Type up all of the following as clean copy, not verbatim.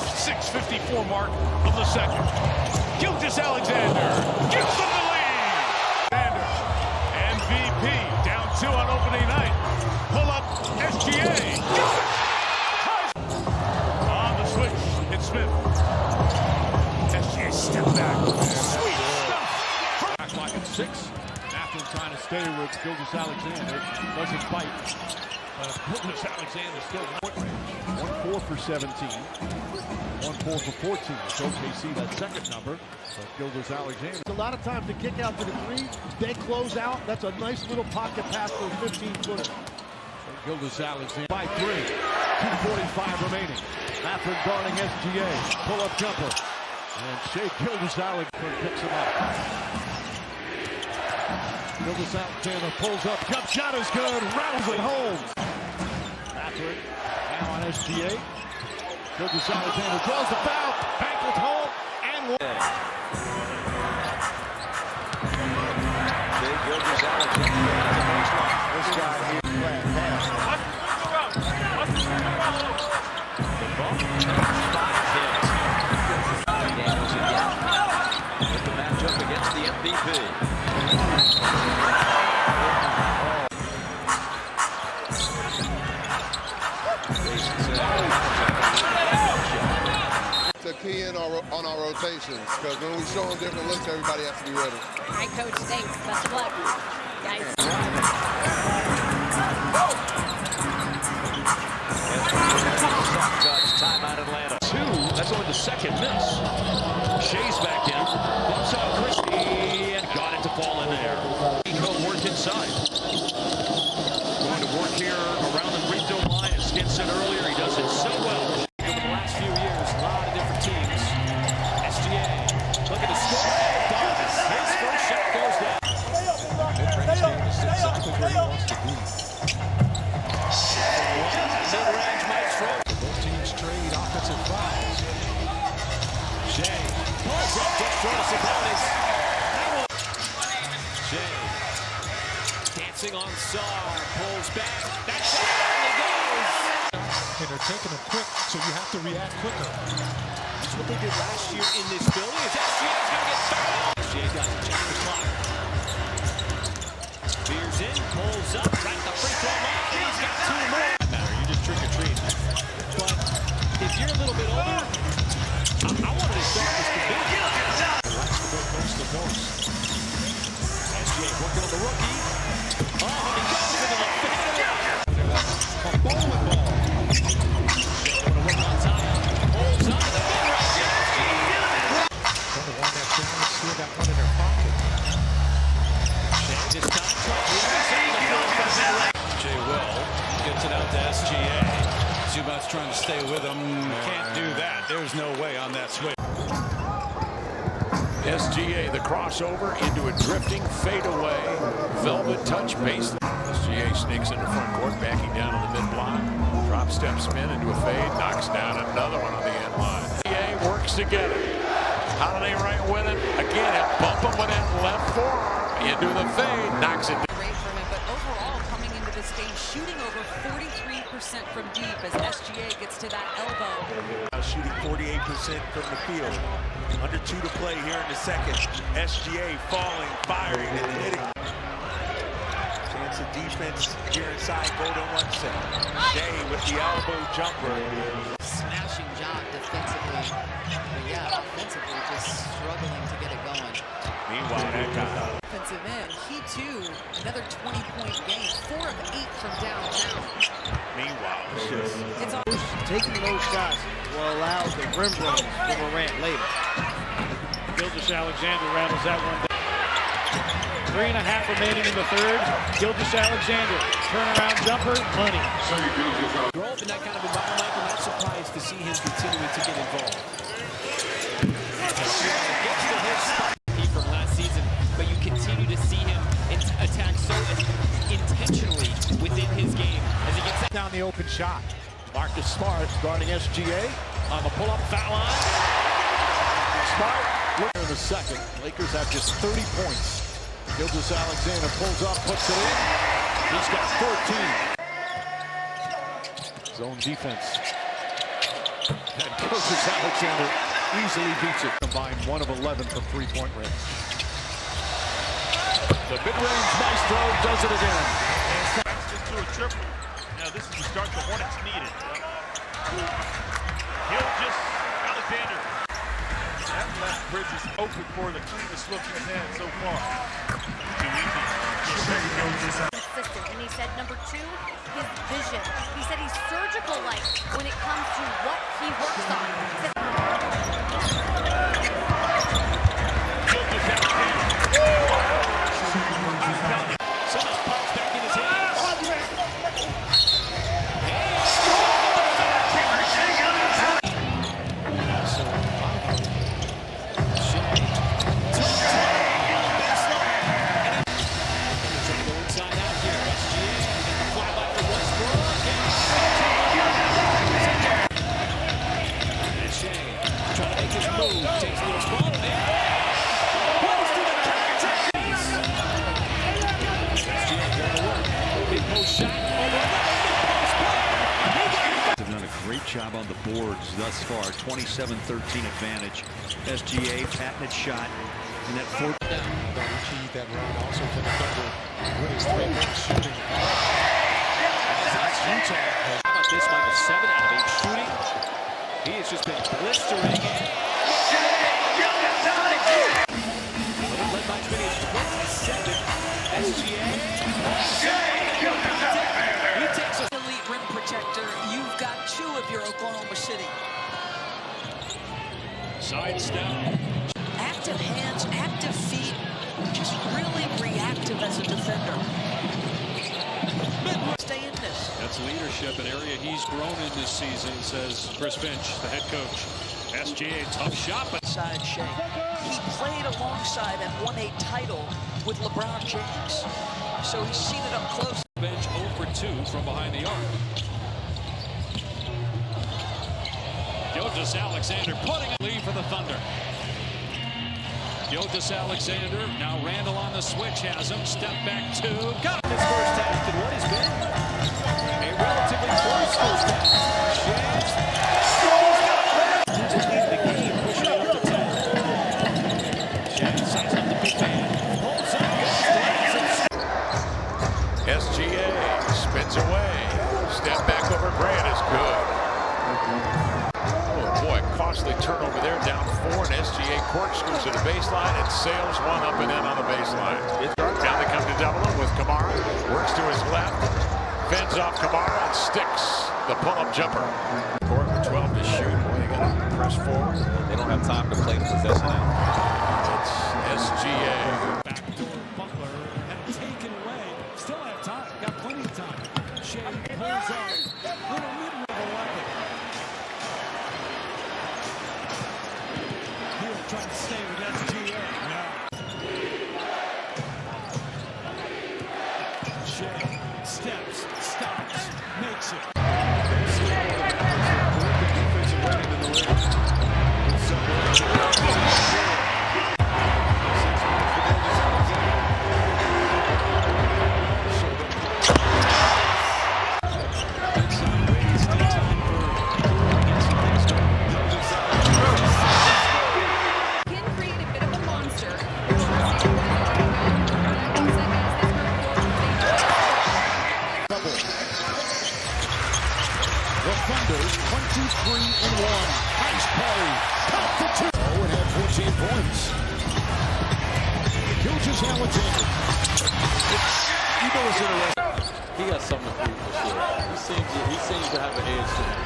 6:54 mark of the second. Gilgeous-Alexander gives them the lead. Alexander, MVP, down 2 on opening night. Pull up, SGA. On the switch, it's Smith. SGA step back. Sweet stuff. Back clock at 6. After trying to stay with Gilgeous-Alexander, doesn't bite. Gilgeous-Alexander still point range. 1-4 for 17. 1-4 for 14. It's OKC, that second number. But Gilgeous-Alexander. A lot of times to kick out to the 3, they close out. That's a nice little pocket pass for a 15-footer. Gilgeous-Alexander by 3. 2:45 remaining. After guarding SGA. Pull-up jumper. And Shai Gilgeous-Alexander picks him up. Gilgeous-Alexander pulls up. Jump shot is good. Rattles it home. After it. Now on SGA. Gilgeous-Alexander draws the foul. Banked it home. And one. Gilgeous-Alexander. This guy here. The ball. 5 hits. Daniels again. With the matchup against the MVP. To key in on our rotations, because when we show them different looks, everybody has to be ready. All right, Coach. Thanks. Best of luck, guys. Timeout Atlanta. 2. That's only the second miss. Shai's back in. Bumps out Christie and got it to fall in there. Nico worked inside. Going to work here around the free throw line. As Skin said earlier, he does it so well. Over the last few years, a lot of different teams. SGA looking to score. Does. His first shot goes down. Midrange game is exactly where he wants to be. Midrange maestro. Both teams trade offensive fouls. Shai pulls up, gets short of Sabonis. Shai dancing on Sar, pulls back. That shot finally goes. And they're taking them quick, so you have to react quicker. That's what they did last year in this building. Is SGA's going to get fouled? SGA got to check the clock. Spears in, pulls up, right at the free throw line. He's got 2 more. You just trick or treat. But if you're a little bit older, I wanted to start this division. Likes to go coast to coast. SGA working on the rookie. Oh, he goes into the fade. A bowling ball. Going to work on time. Holds up to the mid-range. Going to wind that down and still got one in their pocket. Shai this time tries to Jay Will gets it out to SGA. Zubac's trying to stay with him. Can't do that. There's no way on that switch. SGA, the crossover into a drifting fadeaway. Velvet touch base. SGA sneaks into front court, backing down on the mid-block. Drop step spin into a fade. Knocks down another one on the end line. SGA works together. Holiday right with it. Again, he'll bump him with that left forearm. Into the fade. Knocks it down. But overall, coming into this game, shooting over 43% from deep as SGA gets to that elbow. Shooting 48% from the field. Under 2 to play here in the second. SGA falling, firing, and hitting. Chance of defense here inside Golden 1 set. Shai with the elbow jumper. Smashing job defensively. But yeah, offensively just struggling to get it going. Meanwhile, that guy. Offensive end, he too, another 20-point game, 4 of 8 from downtown. Meanwhile, It's all Taking those shots will allow the rim runners to Morant later. Gilgeous-Alexander rattles that one down. 3.5 remaining in the third. Gilgeous-Alexander, turnaround jumper, money. Growth in that kind of environment, I'm not surprised to see him continuing to get involved. Gets to his spot from last season, but you continue to see him attack so intentionally within his game as he gets Down the open shot. Marcus Smart guarding SGA on the pull-up foul line. Smart in the second. Lakers have just 30 points. Gilgeous-Alexander pulls up, puts it in. He's got 14. Zone defense. And Gilgeous-Alexander easily beats it. Combined 1 of 11 from three-point range. The mid-range maestro does it again. Into a triple. Now this is the start the Hornets needed. Gilgeous-Alexander. That left Bridges open for the cleanest look he's had so far. Too easy. And he said number 2, his vision. He said he's surgical-like when it comes to what he works on. Simmons pops back in his hands. They've done a great job on the boards thus far. 27-13 advantage. SGA patented shot in that fourth down. Don't achieve that run also for the Thunder with his three-point shooting. How about this, Michael? 7 out of 8 shooting. He has just been blistering. Led by as many as 27. SGA. He takes a Elite rim protector. You've got 2 of your Oklahoma City. sidestep. Active hands, active feet, just really reactive as a defender. Stay in this. That's leadership, an area he's grown in this season, says Chris Finch, the head coach. SGA, tough shot, but Side Shai. He played alongside and won a title with LeBron James. So he's seen it up close. bench 0 for 2 from behind the arc. Gilgeous-Alexander putting a lead for the Thunder. Gilgeous-Alexander, now Randall on the switch, has him. Step back 2. Got his first half in what has been a relatively close first half. To lead the game, pushing it up to 10. Shai sets up the big man. Pulls up. SGA spins away. Step back over Grant is good. Oh boy, costly turnover there, down 4, and SGA corkscrews to the baseline and sails one up and in on the baseline. Now they come to double him with Kamara. Works to his left. Fends off Kamara and sticks the pull-up jumper. Court with 12 to shoot. Boy, they got to press forward. They don't have time to play the possession out. It's SGA. Backdoor Butler had it taken away. Still have time. Got plenty of time. Shai pulls up. Little mid-level weapon. He'll try to stay with SGA. No. Shai steps, stops, makes it. The Thunder's 23-1. Nice play. Count for 2. Oh, and had 14 points. Gilgeous-Alexander. You know what's interesting. He got something to prove for sure. He seems to have an edge to him.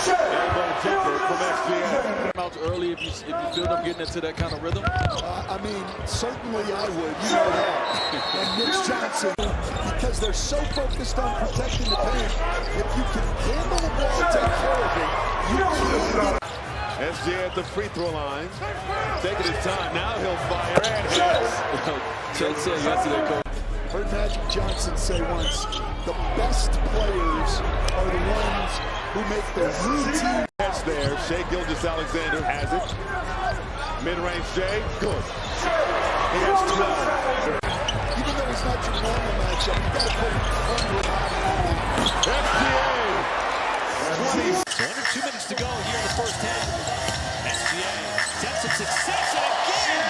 Elbow jumper from SGA. Out early if you feel them getting into that kind of rhythm. I mean, certainly I would. You know that. And Mitch Johnson, because they're so focused on protecting the paint, if you can handle the ball and take care of it, you can. SGA at the free throw line. Taking his time. Now he'll fire and hits. Chuck said yesterday, Coach. Heard Magic Johnson say once, the best players are the ones who make their routine. That's there. Shai Gilgeous-Alexander has it. Mid-range Shai, good. He has 12. Even though it's not your normal matchup, you got to put it under. SGA, 20. So under 2 minutes to go here in the first half. SGA sets some success and again.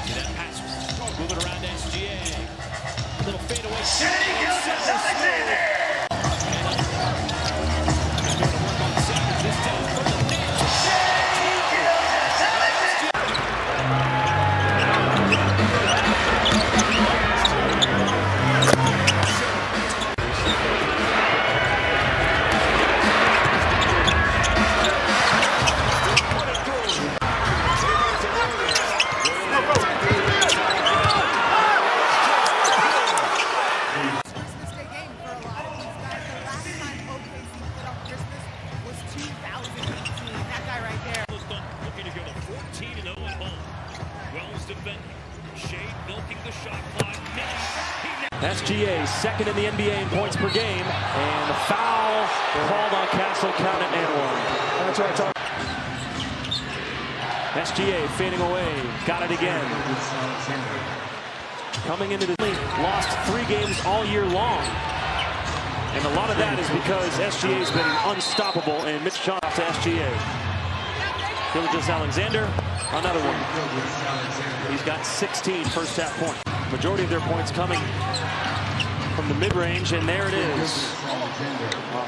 See that pass moving around SGA. A little fadeaway. Gilgeous-Alexander. Going to work on Sanders this time for the dance. SGA second in the NBA in points per game, and the foul called on Castle, count it and one. That's right. SGA fading away, got it again. Coming into the league, lost 3 games all year long, and a lot of that is because SGA's been unstoppable. And Mitch Shai to SGA. Gilgeous-Alexander, another one. He's got 16 first half points. Majority of their points coming from the mid-range, and there it is.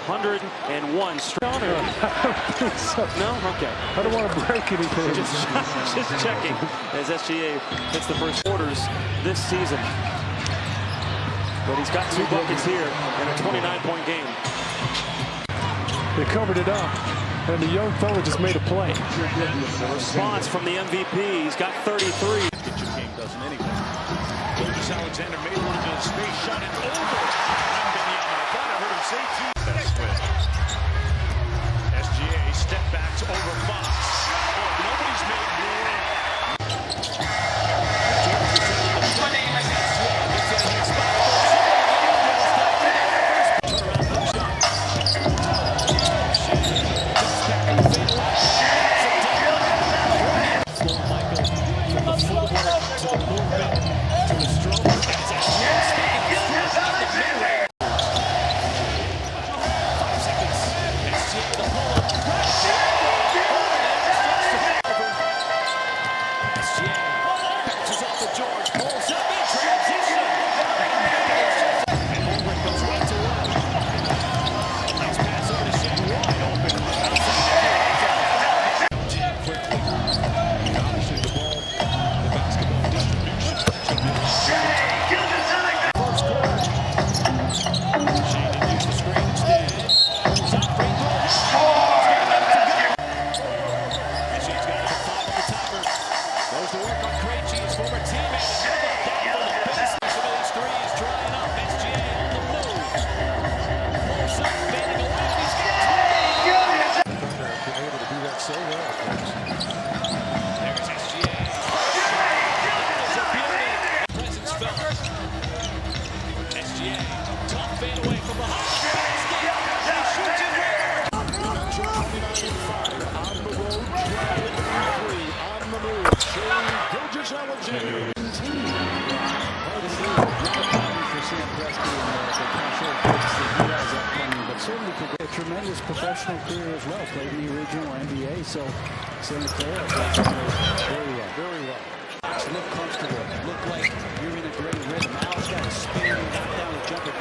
101 strong. No? Okay. I don't want to break anything. Just checking as SGA hits the first quarters this season. But he's got 2 buckets here in a 29-point game. They covered it up, and the young fella just made a play. The response from the MVP. He's got 33. Get your game doesn't anyway. Gilgeous-Alexander made a little bit of space, shot it over. I thought I heard him say 2. That's Swift. SGA step backs over Fox. Oh, nobody's made more. Tremendous professional career as well. Played in the original NBA, so Santa Clara very well, very well. Look comfortable. Look like you're in a great rhythm. Now it's got a spin, knock down a jumper.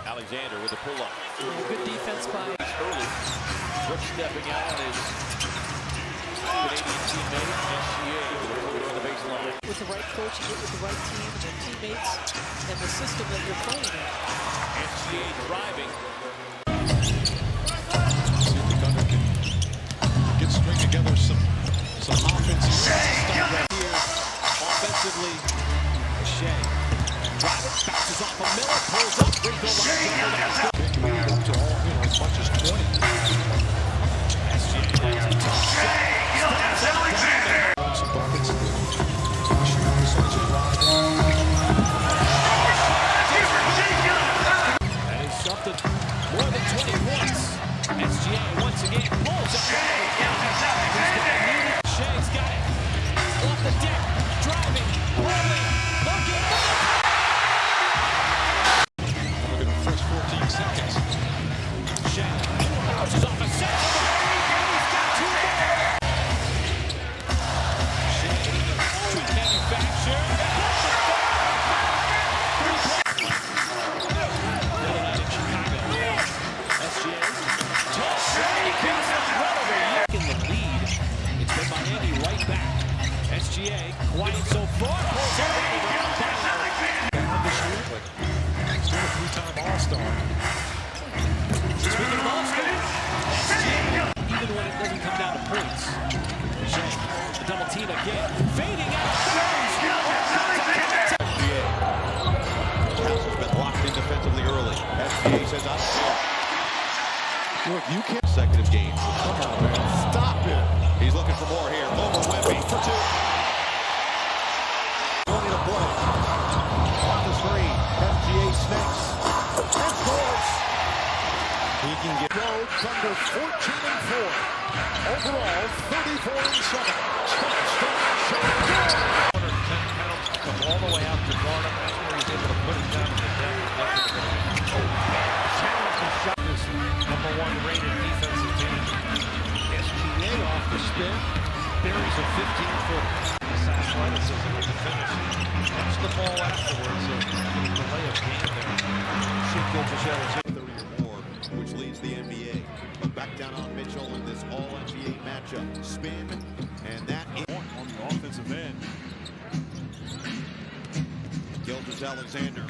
Alexander with a pull-up. Good defense by Early. What's stepping out is Canadian teammate SGA on the baseline. with the right coach, you get with the right team and the teammates and the system that you're playing in. SGA driving. See if the Thunder can string together some offensive stuff right here. Offensively, Shai. Drive it, bounces off of Miller, pulls up, free throw line. Pick him out to all, as much as 20. SGA lands a tough shot. Some buckets. That is something more than 20 points. SGA once again pulls up. Shai's got it. Off the deck, driving, rolling, looking. two-time All-Star. Speaking of All-Stars, even when it doesn't come down to points. Shai, the double team again, fading out. House has been locked in defensively early. SGA says, I'm sure. Look, you can't. Consecutive games. Come on, man. Stop it. He's looking for more here. Over Wemby for two. Going to play. On the screen. SGA snakes. And scores. He can get road under 14-4. Overall, 34-7. Come all the way out to guard him. That's where he's able to put it down to the deck. Challenge the shot. This #1 rated defensive team. SGA off the spin. Buries a 15-footer. This athleticism with the finish. Catch the ball afterwards. The layup game there. Should Gilgeous-Alexander 30 or more, which leads the NBA. Back down on Mitchell in this all-NBA matchup. Spin, and that is on the offensive end. Gilgeous-Alexander,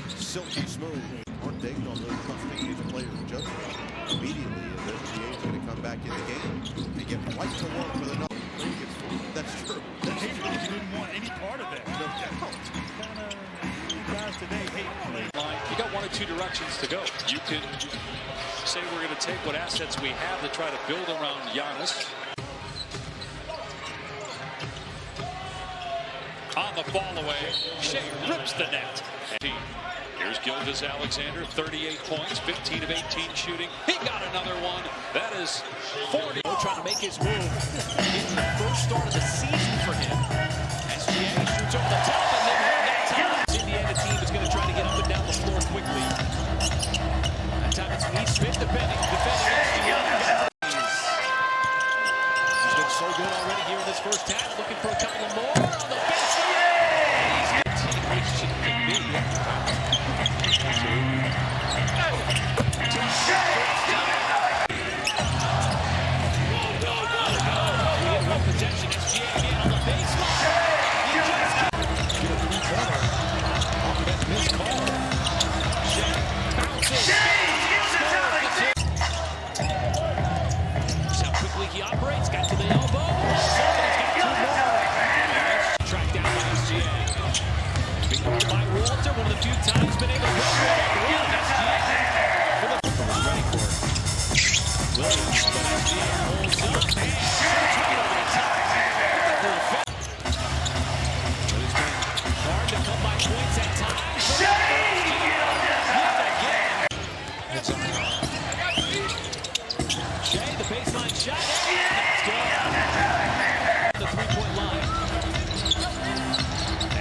silky smooth. Aren't they on those trusting his players' judgment immediately as SGA is going to come back in the game. They get right to work with another. That's true. That's true. You didn't want any part of that. Guys today hate play. You got one or two directions to go. You can say we're going to take what assets we have to try to build around Giannis. On the fall away, Shai rips the net. Here's Gilgeous-Alexander, 38 points, 15 of 18 shooting. He got another one. That is 40. Trying to make his move. It's the first start of the season for him. SGA shoots over the top and then that time. This Indiana team is going to try to get up and down the floor quickly. That time it's Lee Smith defending SGA. He's been so good already here in this first half. Looking for a couple of more on the baseline. Continuation can be. Possession, SGA again on the baseline. He just get a three-pointer off that missed call. Shai bounces. Just how quickly he operates. Got to the elbow. Somebody's got two more. Tracked down by SGA. Being guarded by Walter. One of the few times been able to go around SGA. Ready for it. Williams, but SGA holds up. Hard to come by points at times. Shai, the baseline shot. That's good. The three-point line.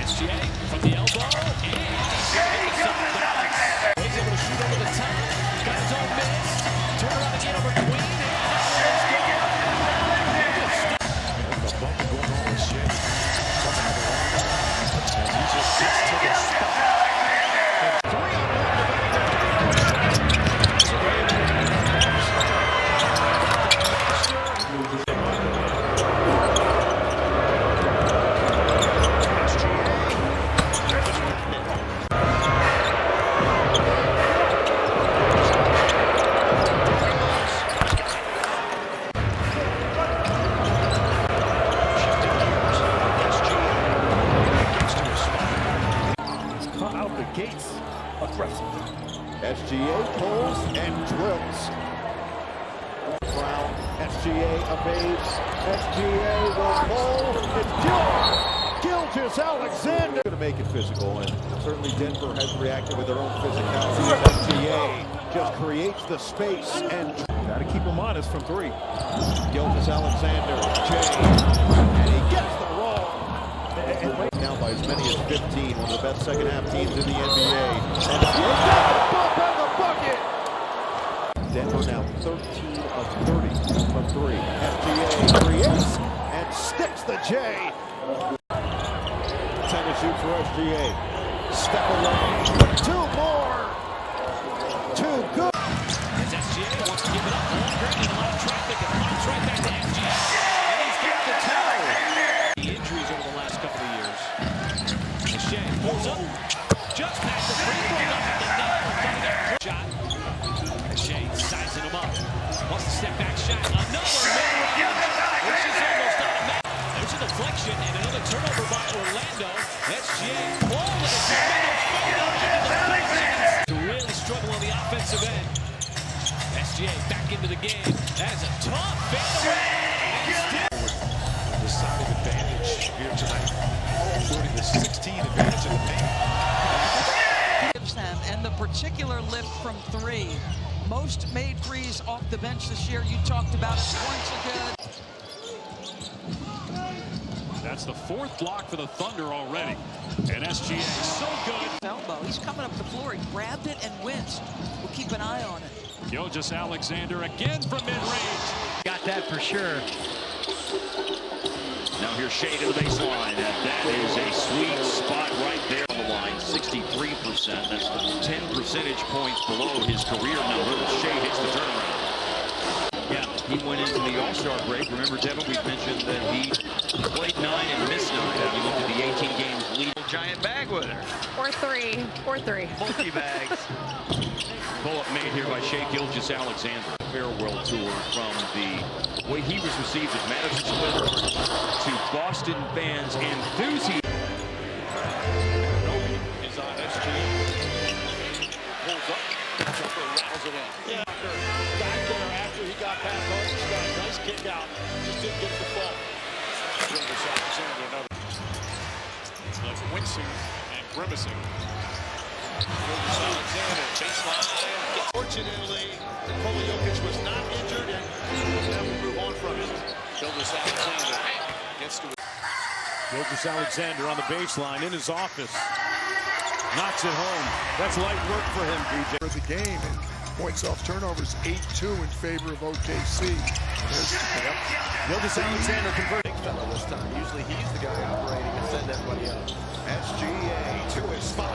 SGA from the elbow. And he's able to shoot over the top. Got his own miss. Turn around again over Queen. SGA pulls and drills. Brown, SGA evades. SGA will pull. It's Gilgeous-Alexander. Going to make it physical, and certainly Denver has reacted with their own physicality. SGA just creates the space and got to keep him honest from three. Gilgeous-Alexander, and he gets the roll. Now by as many as 15, one of the best second half teams in the NBA. Denver now 13 of 30 from three. SGA creates and sticks the J. 10 to shoot for SGA. Step away. Two more. Too good. As SGA wants to give it up. Longer and a lot of traffic. And pops right back to SGA. And he's got the toe. The injuries over the last couple of years. Shai pulls up. Just past the helps them, and the particular lift from three. Most made threes off the bench this year. You talked about it. Points are good. That's the fourth block for the Thunder already. And SGA so good. Elbow. He's coming up the floor. He grabbed it and went. We'll keep an eye on it. Gilgeous-Alexander again from mid-range. Got that for sure. Now here's Shai to the baseline, and that is a sweet spot right there on the line. 63%. That's the 10 percentage points below his career number. Shai hits the turnaround. Yeah, he went into the All-Star break. Remember, Devin, we've mentioned that he played 9 and missed 9. He went to the 18 games lead. Giant bag with her. Or three. Multi-bags. Pull-up made here by Shai Gilgeous-Alexander. Farewell tour from the way he was received at Madison Square Garden to Boston fans' enthusiasm. Is on SGA. Pulls up. Jumper rattles it in. Yeah. Back there after he got past Hartenstein. Nice kick out. Just didn't get the ball. Gilgeous-Alexander, another. Like wincing and grimacing. Gilgeous-Alexander, baseline. Fortunately, Nikola Jokic was not injured, and he was able to move on from it. Gilgeous-Alexander gets to it. Gilgeous-Alexander on the baseline in his office. Knocks it home. That's light work for him, DJ. For the game, and points off turnovers 8-2 in favor of OKC. Gilgeous-Alexander converting. Big fella this time. Usually he's the guy operating and send everybody out. SGA to his spot.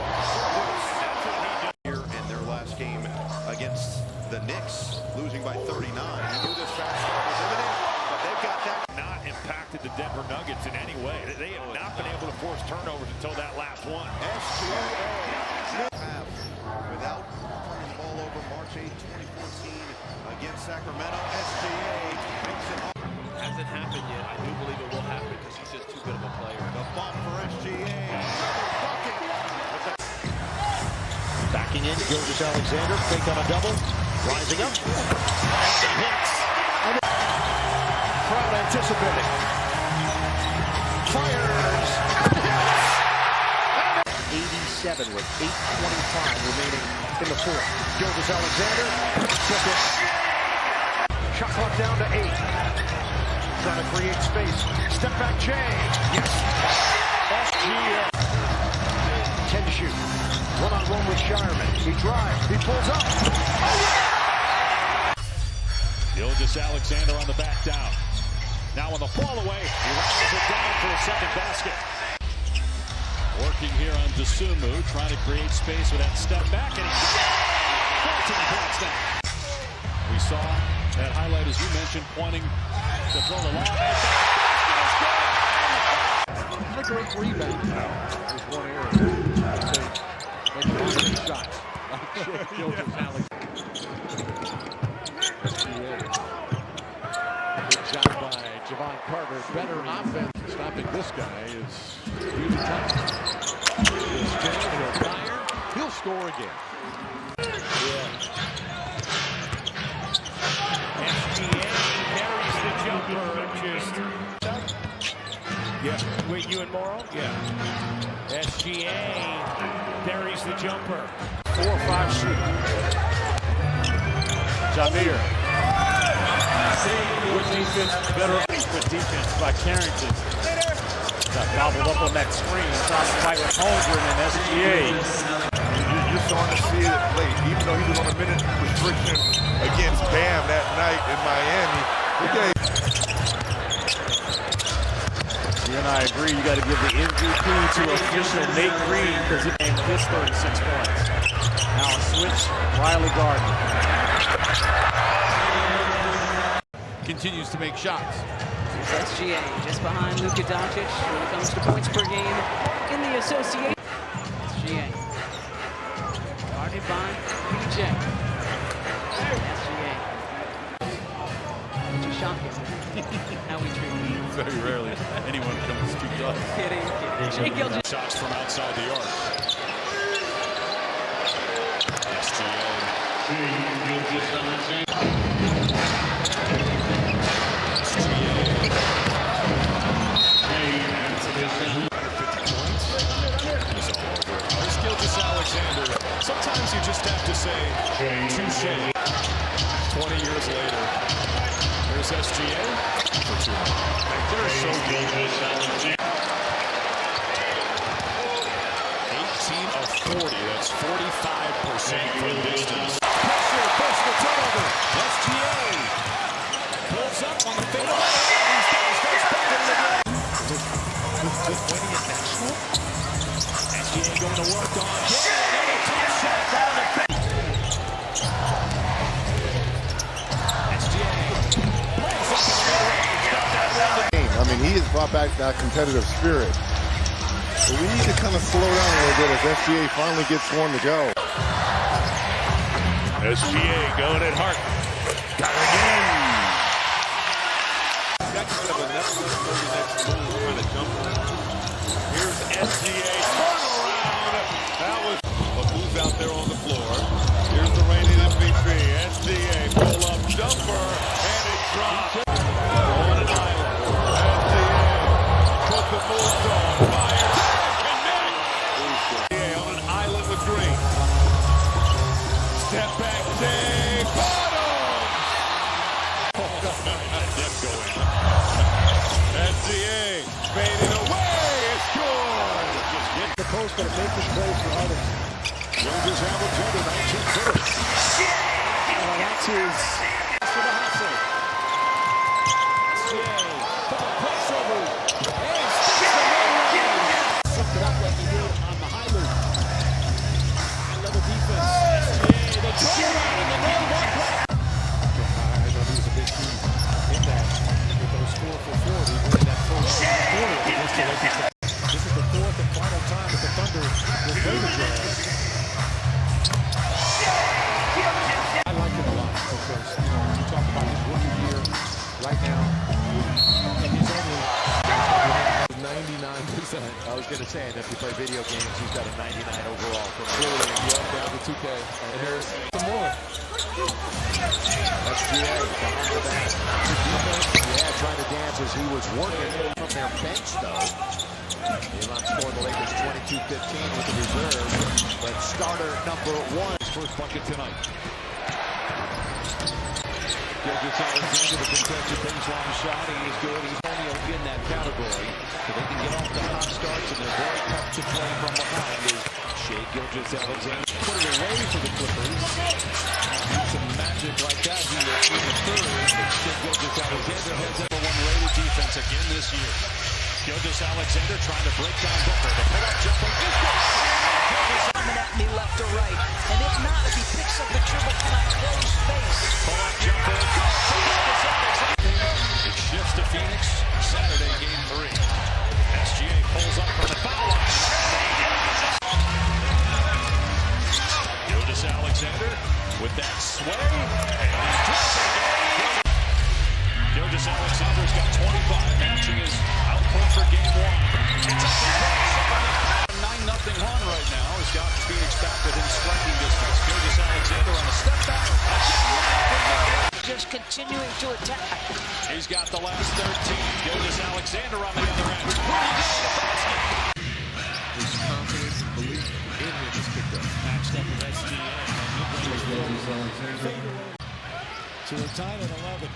Here in their last game against the Knicks, losing by 39. He knew this fast start was imminent, but they've got that. Not impacted the Denver Nuggets in any way. They have not been able to force turnovers until that last one. SGA without turning the ball over March 8, 2014 against Sacramento. SGA makes it up. Hasn't happened yet. I do believe it will happen because he's just too good of a player. The bump for SGA. Backing in, Gilgeous-Alexander, fake on a double, rising up. And hits. Crowd anticipating. Fires. 87 with 8:25 remaining in the fourth. Gilgeous-Alexander, took it. Shot clock down to 8. Trying to create space. Step back, Jay. Yes. SGA. 10 to shoot. One-on-one with Shireman. He drives. He pulls up. Gilgeous-Alexander on the back down. Now on the fall away, he rattles it down for a second basket. Working here on Dosunmu, trying to create space with that step back, and 14 points down. We saw that highlight, as you mentioned, pointing to throw the long. Not a great rebound. There's one area. Make a lot of shots. Gilgeous-Alexander. Good job by Javon Carter. Better offense. Stopping this guy is really tough. He'll spin, he'll fire, he'll score again. SGA carries the jumper. Wait, you and Morrow? Yeah. SGA buries the jumper. 4-5 shooter. Jameer. Good defense, better with defense by Carrington. Got gobbled up on that screen. Trying to fight with Holmgren and SGA. You're starting to see it late. Even though he was on a minute restriction against Bam that night in Miami. You and I agree, you got to give the MVP to official Nate Green because he named his 36 points. Now a switch, Riley Gardner. Continues to make shots. It's SGA just behind Luka Doncic when it comes to points per game in the association. SGA. Guarded by PJ. SGA. It's a shocking how we treat him. Very rarely anyone comes to speak up. Kidding. Shai Gilgeous. Shots from outside the arc. SGA. Gilgeous-Alexander. So Sometimes you just have to say, touche. 20 years later, there's SGA for two. They're so good. 18 of 40, that's 45% from distance. Pressure, personal turnover. SGA pulls up on the fadeaway. He's got his first bucket in the game. Just winning at national. SGA going to work on. Another top shot down the bench. SGA pulls up in the mid-range. I mean, he has brought back that competitive spirit. But we need to kind of slow down a little bit as SGA finally gets one to go. SGA going at Hart. Got it again. Got kind of a next move trying to jump. Here's SGA. Turn around. That was a move out there on the floor. Here's the reigning MVP. SGA pull up jumper and it drops on an island. SGA put the moves on. Fire. Connect. SGA on an island with Green. Step back, save, bottom! SGA fading away, it's good! Get the post, but make this play for others. Gilgeous-Alexander, 19 footers. That's his. For the hustle. SGA, crossover. And sticks the mid-range. Sucked it up like he did on the high loop. Another defense. SGA, the turnaround in the middle. I know he was a big key in that. With those 4 for 4, he won that first quarter against the Lakers. This is the fourth and final time that the Thunder will play the Jazz. I like him a lot because, you talk about his rookie year right now, and he's only 99%. I was going to say, and if you play video games, he's got a 99 overall from down to 2K. And here's some more. SGA behind the back. Yeah, trying to dance as he was working from their bench, though. Elon scored the Lakers 22-15 with the reserve, but starter number 1. His first bucket tonight. Gilgeous-Alexander, the contested baseline shot. He is good. He's only in that category. So they can get off the hot starts, and they're very tough to play from behind. Is Shai Gilgeous-Alexander put it away for the Clippers? Some magic like that here in the third. Shai Gilgeous-Alexander has number 1 rated defense again this year. Gilgeous-Alexander trying to break down Booker. The pull-up jumper is good. Coming at me left or right. And if not, if he picks up the dribble in that closed space. Pull-up jumper. It shifts to Phoenix. Saturday, game 3. SGA pulls up from the foul line. Gilgeous-Alexander with that sway. Gilgeous-Alexander's got 25, matching his output for game 1. It's up to 9-0 run right now. Has got Phoenix back within striking distance. Gilgeous-Alexander on the step back. Just continuing to attack. He's got the last 13. Gilgeous-Alexander on the other end. His confidence and belief in him is picked up. Matched up with SGA. So we're tied at 11.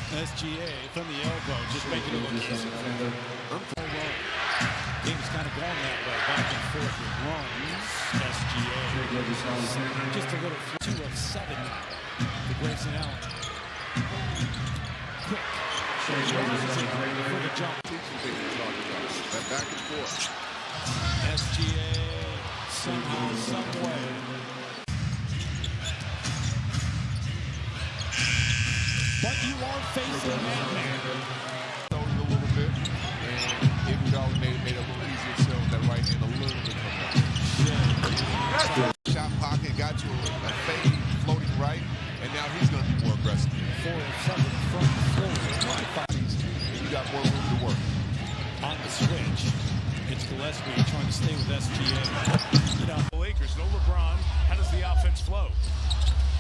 SGA from the elbow, just making it look easy. Game's kind of going that way, back and forth with runs. SGA. Just a little 2 of 7 to Grayson Allen. Quick. For the jump. That back and forth. SGA somehow, some way. But you are facing man-man. A little bit, and Iguodala made it a little easier to that right hand a little bit from that. Shot pocket, got you a fade, floating right, and now he's going to be more aggressive. 4 of 7 from the floor. And you got more room to work. On the switch, it's Gillespie trying to stay with SGA. You know, Lakers, no LeBron. How does the offense flow?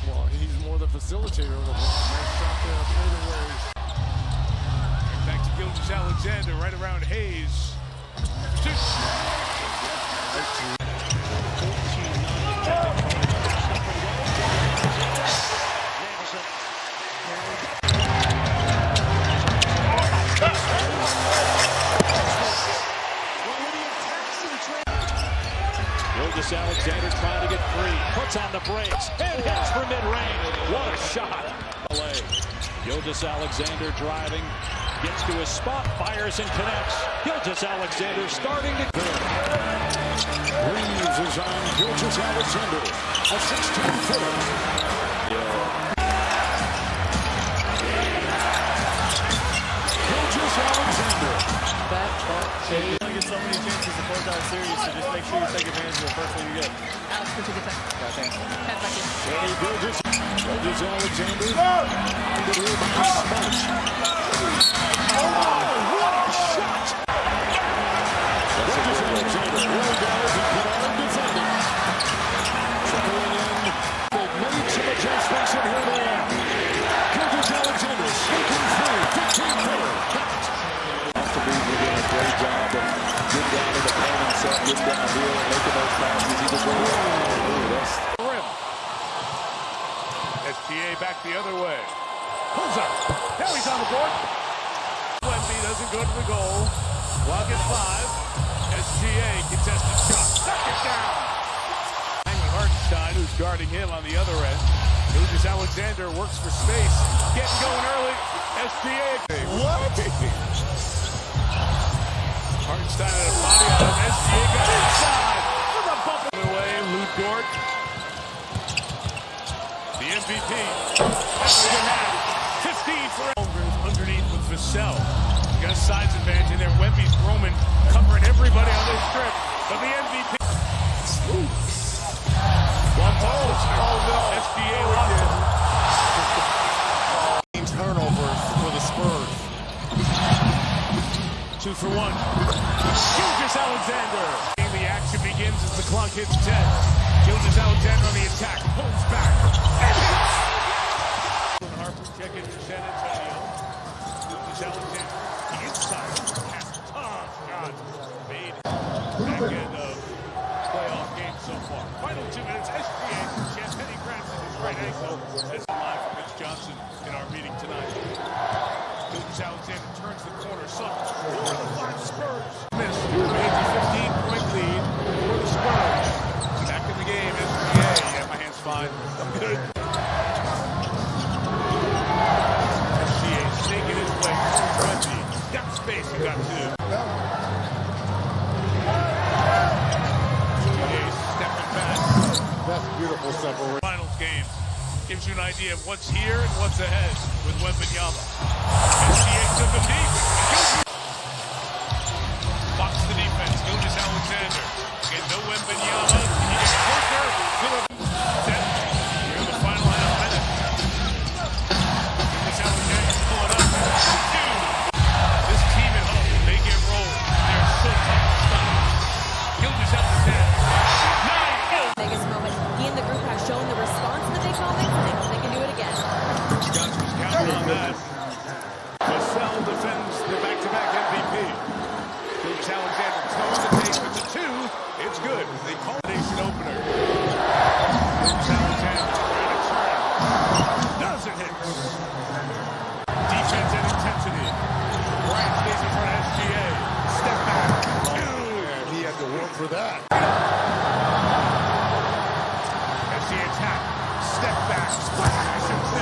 Well, he's more the facilitator of LeBron. Nice shot there, fadeaway. Back to Gilgeous-Alexander, right around Hayes. 14-9 three, puts on the brakes, and hits for mid-range. What a shot. Gilgeous-Alexander driving, gets to his spot, fires and connects. Gilgeous-Alexander starting to... Reeves is on Gilgeous-Alexander, a 16-footer. Gilgeous-Alexander. You only get so many chances to close out a series, so just make sure you take advantage of the first one you get. Alex, put your defense. Yeah, thanks. 10 seconds. Gilgeous-Alexander. Under here by Smash. Oh, what a shot! Gilgeous-Alexander rolled down and put on defending. Trickling in. They've made some adjustments in here there. Gilgeous-Alexander sneaking through. 15-footer. We're doing a great job of getting down in the paint himself, getting down here and making those passes. He just went, that's the rim. SGA back the other way. Pulls up. Now he's on the board. Wemby doesn't go to the goal. Clock at 5. SGA contested shot. Knock it down. Hartenstein, who's guarding him on the other end. Gilgeous-Alexander works for space. Getting going early. SGA. What? Hartenstein had a body on him. SGA got inside. With a bump away. Lou Dort. The MVP. After the half. 15 for underneath with Vassell. Got a size advantage in there. Wemby's Roman covering everybody on this strip. But the MVP. One ball. Oh no. SGA lost it. Turnovers for the Spurs. 2 for 1. Gilgeous-Alexander. The action begins as the clock hits 10. Gilgeous-Alexander on the attack. Pulls back. Harper checking for San Antonio. Gilgeous-Alexander. The inside. Tough shot. Made. Back end of playoff game so far. Final 2 minutes. SGA. Champagne grabs his right ankle. That's live from Mitch Johnson in our meeting tonight. Gilgeous-Alexander turns the corner. Suckers for the 5 Spurs. Missed. Made the 15-point lead for the Spurs. Back in the game. SGA. Yeah, my hand's fine. I'm good. SGA snaking his way through Wemby. Got space. He got 2. SGA stepping back. That's beautiful separation. Finals game. Gives you an idea of what's here and what's ahead with Wembanyama. SGA took him deep. Fox the defense. Gilgeous-Alexander. Again, no Wembanyama. He gets closer. Set. Here in the final half minute. Gilgeous-Alexander pulling up. 2. This team at home, they get rolled. They're so tough to stop. Gilgeous-Alexander. 9. Biggest moment. He and the group have shown the response to the big moments, and they hope they can do it again. Johnson's counting on that. Vassell defends the back-to-back MVP. Gilgeous-Alexander toes the tape. It's a 2. It's good. They call it nation opener. Gilgeous-Alexander trying to turn. Doesn't hit. Defense and intensity. Bryant stays in front of SGA. Step back. 2. And he had to work for that. SGA attack. Step back. Splash and 2.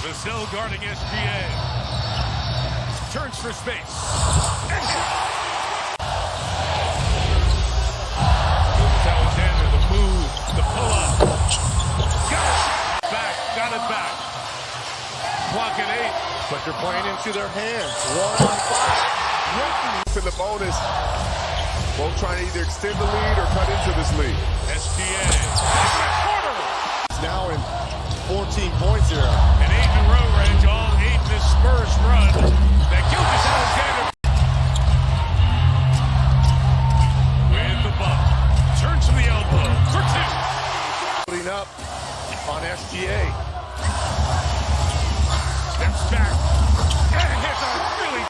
Vassell guarding SGA. Turns for space. Gilgeous-Alexander, the move, the pull-up. Got it back, got it back. Clock at 8. But they're playing into their hands. 1 on 5. In the bonus. Both trying to either extend the lead or cut into this lead. SGA. It's now in 14 points here. An 8-in-a-row range, all 8 in this Spurs run. That Gilgeous-Alexander with the bump. Turns from the elbow for 2. Putting up on SGA.